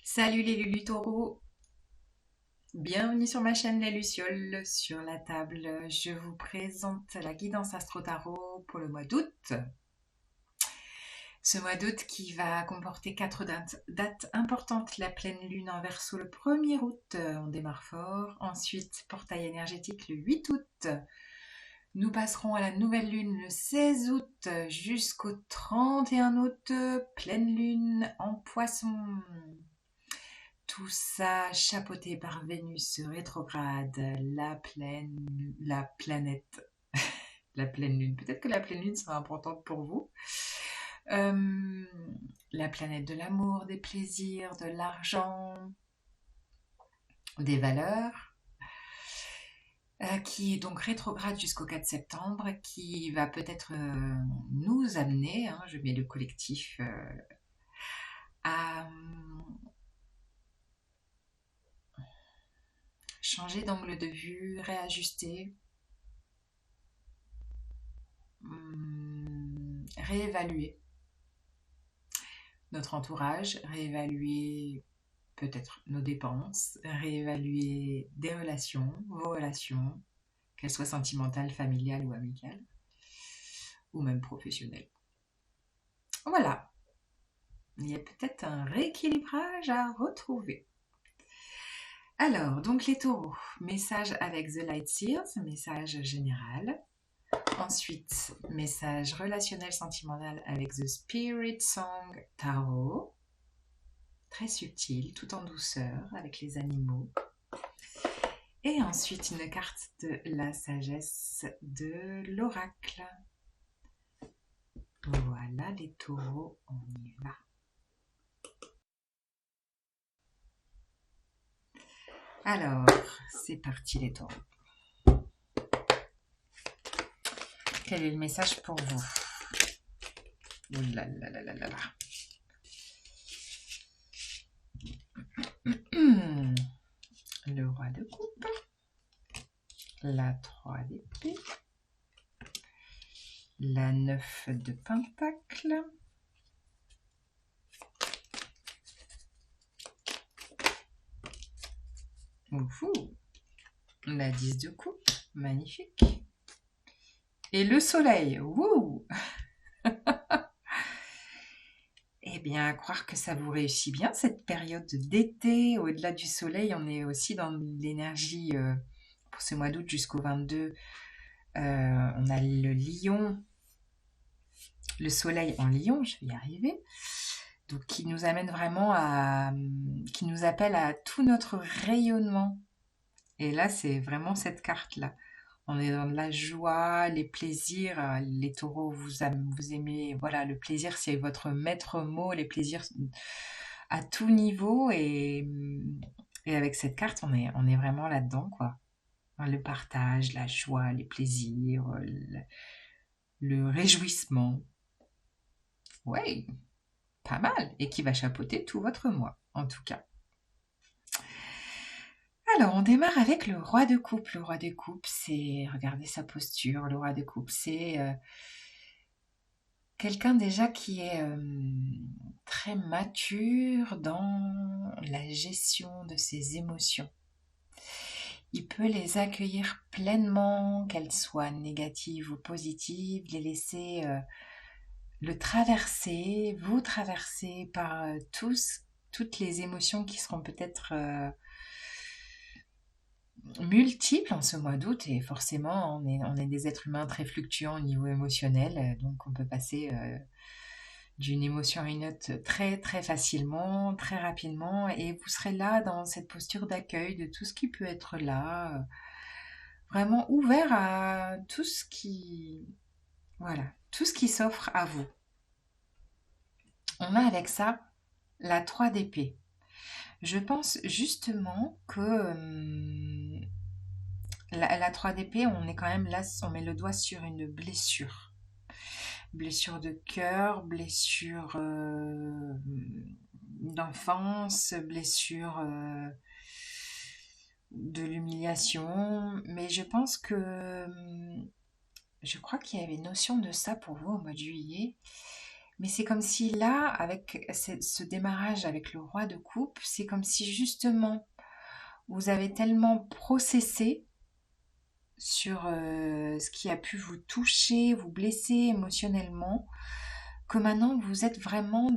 Salut les Lulu Taureaux, bienvenue sur ma chaîne Les Lucioles. Sur la table, je vous présente la guidance Astro Tarot pour le mois d'août. Ce mois d'août qui va comporter quatre dates importantes. La pleine lune en Verseau le 1er août, on démarre fort. Ensuite, portail énergétique le 8 août. Nous passerons à la nouvelle lune le 16 août jusqu'au 31 août, pleine lune en Poisson. Tout ça chapeauté par Vénus rétrograde, la planète, la pleine lune. Peut-être que la pleine lune sera importante pour vous. Euh, la planète de l'amour, des plaisirs, de l'argent, des valeurs, qui est donc rétrograde jusqu'au 4 septembre, qui va peut-être nous amener, je mets le collectif, à changer d'angle de vue, réajuster, réévaluer notre entourage, réévaluer peut-être nos dépenses, réévaluer des relations, vos relations, qu'elles soient sentimentales, familiales ou amicales, ou même professionnelles. Voilà, il y a peut-être un rééquilibrage à retrouver. Alors, donc les taureaux, message avec The Light Seers, message général. Ensuite, message relationnel sentimental avec The Spirit Song Tarot. Très subtil, tout en douceur, avec les animaux. Et ensuite, une carte de la sagesse de l'oracle. Voilà les taureaux, on y va. Alors, c'est parti les taureaux. Quel est le message pour vous? Ouh là là là là là là. Le roi de coupe, la 3 d'épée, la 9 de pentacle, la 10 de coupe, magnifique, et le soleil, wouh. Eh bien, à croire que ça vous réussit bien cette période d'été. Au-delà du soleil, on est aussi dans l'énergie pour ce mois d'août jusqu'au 22. On a le lion, le soleil en lion, je vais y arriver. Donc, qui nous amène vraiment qui nous appelle à tout notre rayonnement. Et là, c'est vraiment cette carte-là. On est dans la joie, les plaisirs. Les taureaux, vous aimez, voilà, le plaisir, c'est votre maître mot, les plaisirs à tout niveau. Et avec cette carte, on est vraiment là-dedans, quoi. Le partage, la joie, les plaisirs, le réjouissement. Ouais, pas mal. Et qui va chapeauter tout votre mois, en tout cas. Alors, on démarre avec le roi de coupe. Le roi de coupe, c'est, regardez sa posture, le roi de coupe, c'est quelqu'un déjà qui est très mature dans la gestion de ses émotions. Il peut les accueillir pleinement, qu'elles soient négatives ou positives, les laisser le traverser, vous traverser par toutes les émotions qui seront peut-être multiples en ce mois d'août. Et forcément, on est des êtres humains très fluctuants au niveau émotionnel, donc on peut passer d'une émotion à une autre très très facilement, très rapidement, et vous serez là dans cette posture d'accueil de tout ce qui peut être là, vraiment ouvert à tout ce qui, voilà, tout ce qui s'offre à vous. On a avec ça la 3 d'épée. Je pense justement que la 3 d'épée, on est quand même là, on met le doigt sur une blessure. Blessure de cœur, blessure d'enfance, blessure de l'humiliation. Mais je pense que je crois qu'il y avait notion de ça pour vous au mois de juillet. Mais c'est comme si là, avec ce démarrage avec le roi de coupe, c'est comme si justement vous avez tellement processé sur ce qui a pu vous toucher, vous blesser émotionnellement, que maintenant vous êtes vraiment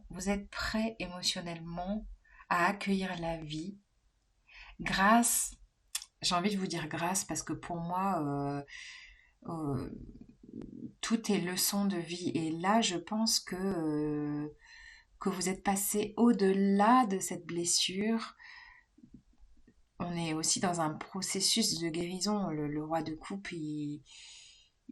vous êtes prêt émotionnellement à accueillir la vie grâce, j'ai envie de vous dire grâce parce que pour moi, euh, tout est leçon de vie. Et là, je pense que vous êtes passé au-delà de cette blessure. On est aussi dans un processus de guérison. Le roi de coupe, il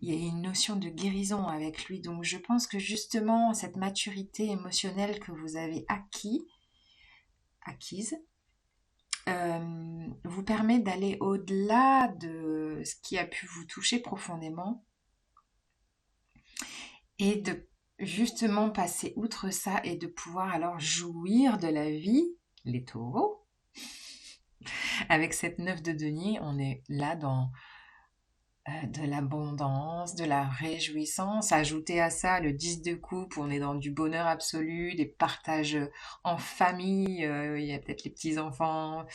y a une notion de guérison avec lui. Donc je pense que justement, cette maturité émotionnelle que vous avez acquise, vous permet d'aller au-delà de ce qui a pu vous toucher profondément et de justement passer outre ça et de pouvoir alors jouir de la vie, les taureaux. Avec cette 9 de denier, on est là dans de l'abondance, de la réjouissance. Ajouter à ça le 10 de coupe, on est dans du bonheur absolu, des partages en famille, il y a peut-être les petits-enfants.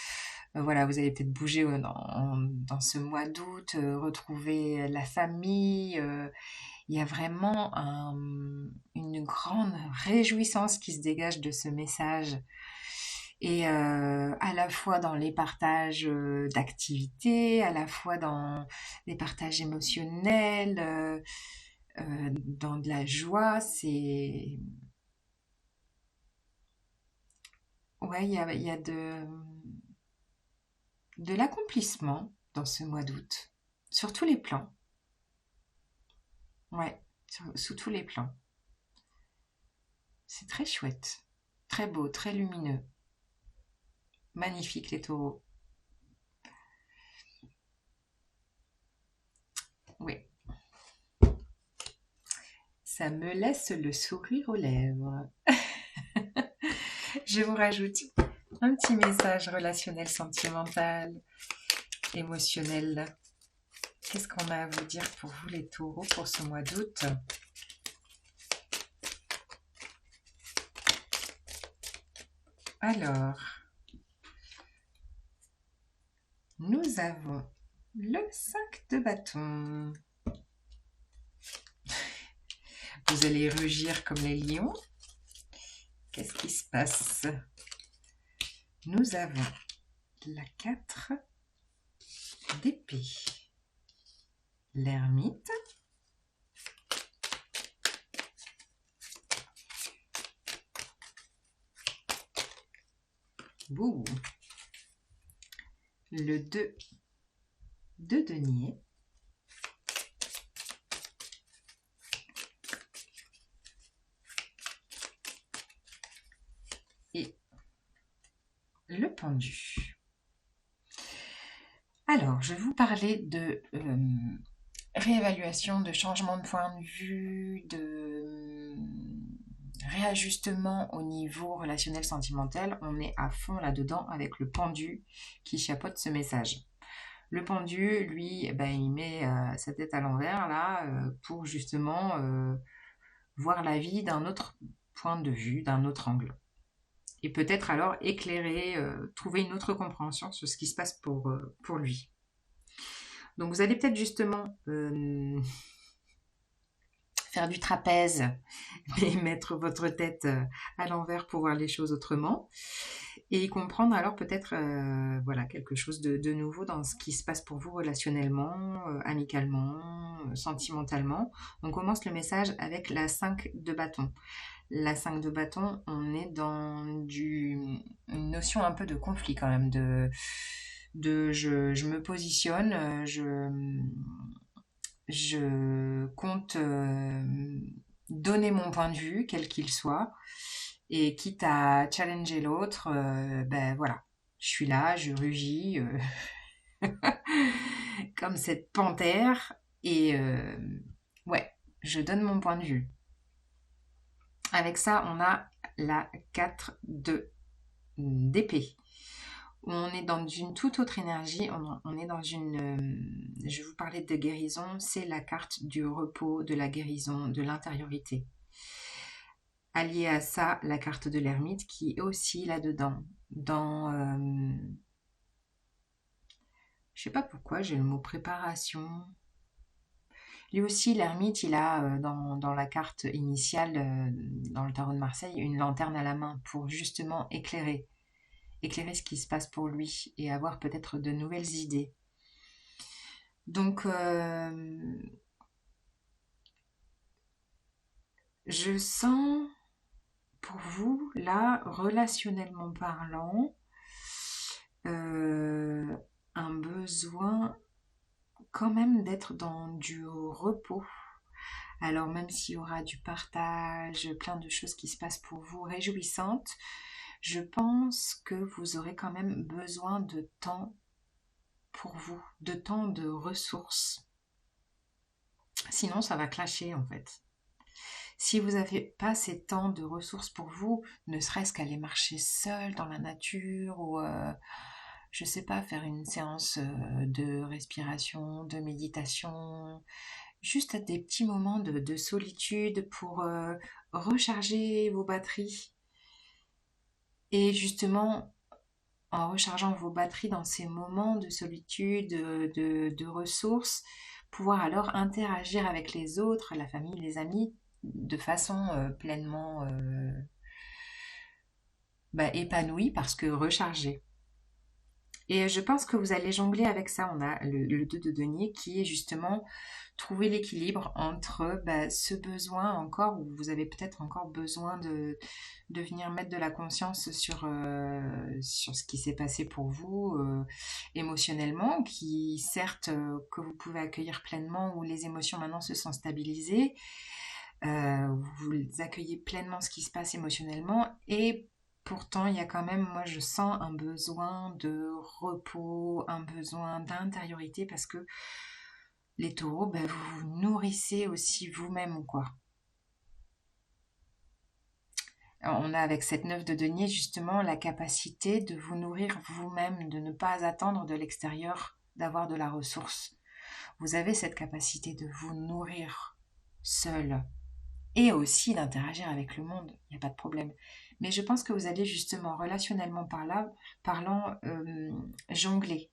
Voilà, vous allez peut-être bouger dans ce mois d'août, retrouver la famille. Il y a vraiment une grande réjouissance qui se dégage de ce message. Et à la fois dans les partages d'activités, à la fois dans les partages émotionnels, dans de la joie, c'est... Ouais, il y a de l'accomplissement dans ce mois d'août, sur tous les plans. Ouais, sous tous les plans. C'est très chouette, très beau, très lumineux. Magnifique les taureaux. Oui, ça me laisse le sourire aux lèvres. Je vous rajoute un petit message relationnel, sentimental, émotionnel. Qu'est-ce qu'on a à vous dire pour vous les taureaux pour ce mois d'août? Alors, nous avons le 5 de bâton. Vous allez rugir comme les lions. Qu'est-ce qui se passe? Nous avons la 4 d'épée. L'ermite. Bouh. Le 2 de denier. Et le pendu. Alors, je vais vous parler de réévaluation, de changement de point de vue, de réajustement au niveau relationnel sentimental. On est à fond là-dedans avec le pendu qui chapeaute ce message. Le pendu, lui, il met sa tête à l'envers là pour justement voir la vie d'un autre point de vue, d'un autre angle. Et peut-être alors éclairer, trouver une autre compréhension sur ce qui se passe pour lui. Donc vous allez peut-être justement faire du trapèze et mettre votre tête à l'envers pour voir les choses autrement et comprendre alors peut-être voilà, quelque chose de nouveau dans ce qui se passe pour vous relationnellement, amicalement, sentimentalement. On commence le message avec la 5 de bâton. La 5 de bâton, on est dans une notion un peu de conflit quand même, je me positionne, je compte donner mon point de vue, quel qu'il soit, et quitte à challenger l'autre, voilà, je suis là, je rugis comme cette panthère, et ouais, je donne mon point de vue. Avec ça, on a la 4 d'épée. On est dans une toute autre énergie, on est dans une... je vais vous parler de guérison, c'est la carte du repos, de la guérison, de l'intériorité. Allié à ça, la carte de l'ermite qui est aussi là-dedans. Je sais pas pourquoi, j'ai le mot préparation. Lui aussi, l'ermite, il a dans la carte initiale, dans le tarot de Marseille, une lanterne à la main pour justement éclairer ce qui se passe pour lui et avoir peut-être de nouvelles idées. Donc, je sens pour vous, là, relationnellement parlant, un besoin quand même d'être dans du repos. Alors même s'il y aura du partage, plein de choses qui se passent pour vous réjouissantes, je pense que vous aurez quand même besoin de temps pour vous, de temps de ressources. Sinon, ça va clasher en fait. Si vous n'avez pas ces temps de ressources pour vous, ne serait-ce qu'aller marcher seul dans la nature ou, je sais pas, faire une séance de respiration, de méditation, juste des petits moments de solitude pour recharger vos batteries. Et justement, en rechargeant vos batteries dans ces moments de solitude, de ressources, pouvoir alors interagir avec les autres, la famille, les amis, de façon pleinement épanouie parce que rechargée. Et je pense que vous allez jongler avec ça. On a le 2 de denier qui est justement trouver l'équilibre entre ce besoin encore, où vous avez peut-être encore besoin de venir mettre de la conscience sur ce qui s'est passé pour vous émotionnellement, qui certes que vous pouvez accueillir pleinement, où les émotions maintenant se sont stabilisées, vous accueillez pleinement ce qui se passe émotionnellement et pourtant, il y a quand même, moi je sens un besoin de repos, un besoin d'intériorité parce que les taureaux, vous vous nourrissez aussi vous-même, quoi. Alors, on a avec cette 9 de denier justement la capacité de vous nourrir vous-même, de ne pas attendre de l'extérieur d'avoir de la ressource. Vous avez cette capacité de vous nourrir seul et aussi d'interagir avec le monde, il n'y a pas de problème. Mais je pense que vous allez justement, relationnellement parlant, jongler,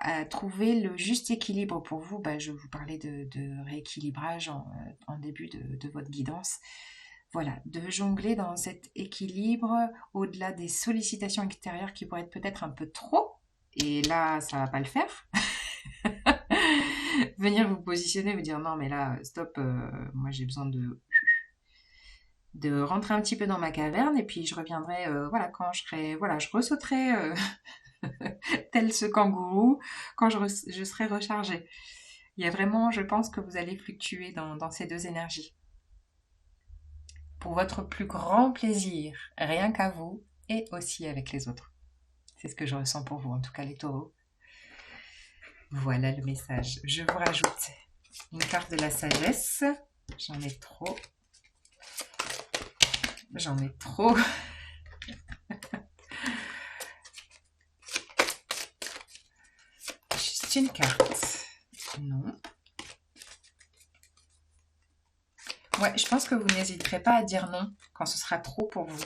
à trouver le juste équilibre pour vous. Je vous parlais de rééquilibrage en début de votre guidance. Voilà, de jongler dans cet équilibre au-delà des sollicitations extérieures qui pourraient être peut-être un peu trop. Et là, ça va pas le faire. Venir vous positionner, vous dire non, mais là, stop, moi j'ai besoin de rentrer un petit peu dans ma caverne et puis je reviendrai, voilà, quand je serai, voilà, je ressauterai tel ce kangourou quand je serai rechargée. Il y a vraiment, je pense que vous allez fluctuer dans ces deux énergies. Pour votre plus grand plaisir, rien qu'à vous et aussi avec les autres. C'est ce que je ressens pour vous, en tout cas les taureaux. Voilà le message. Je vous rajoute une carte de la sagesse. J'en ai trop. J'en ai trop. Juste une carte. Non. Ouais, je pense que vous n'hésiterez pas à dire non quand ce sera trop pour vous.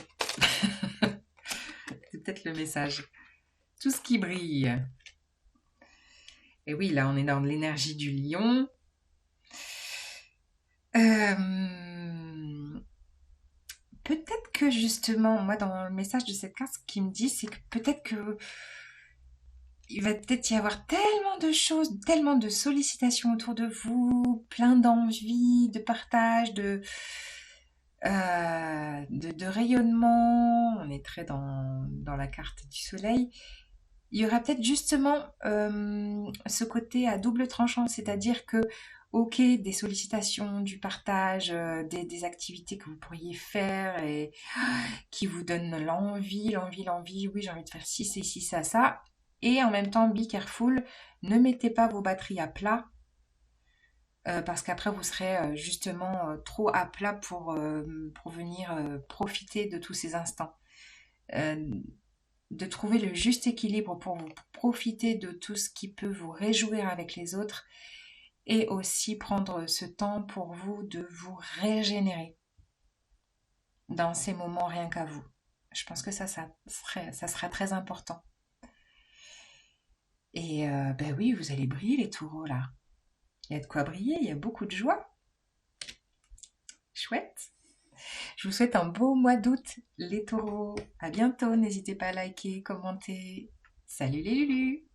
C'est peut-être le message. Tout ce qui brille. Et oui, là, on est dans l'énergie du lion. Peut-être que justement, moi, dans le message de cette carte, ce qui me dit, c'est que peut-être que il va peut-être y avoir tellement de choses, tellement de sollicitations autour de vous, plein d'envie, de partage, de rayonnement. On est très dans la carte du soleil. Il y aura peut-être justement ce côté à double tranchant, c'est-à-dire que, ok, des sollicitations, du partage, des activités que vous pourriez faire et qui vous donnent l'envie, oui, j'ai envie de faire ci, c'est ci, ça. Et en même temps, be careful, ne mettez pas vos batteries à plat, parce qu'après vous serez justement trop à plat pour venir profiter de tous ces instants. De trouver le juste équilibre pour vous profiter de tout ce qui peut vous réjouir avec les autres et aussi prendre ce temps pour vous de vous régénérer. dans ces moments rien qu'à vous. Je pense que ça sera très important. Et ben oui, vous allez briller les taureaux là. Il y a de quoi briller, il y a beaucoup de joie. Chouette. Je vous souhaite un beau mois d'août, les taureaux. À bientôt, n'hésitez pas à liker, commenter. Salut les Lulus!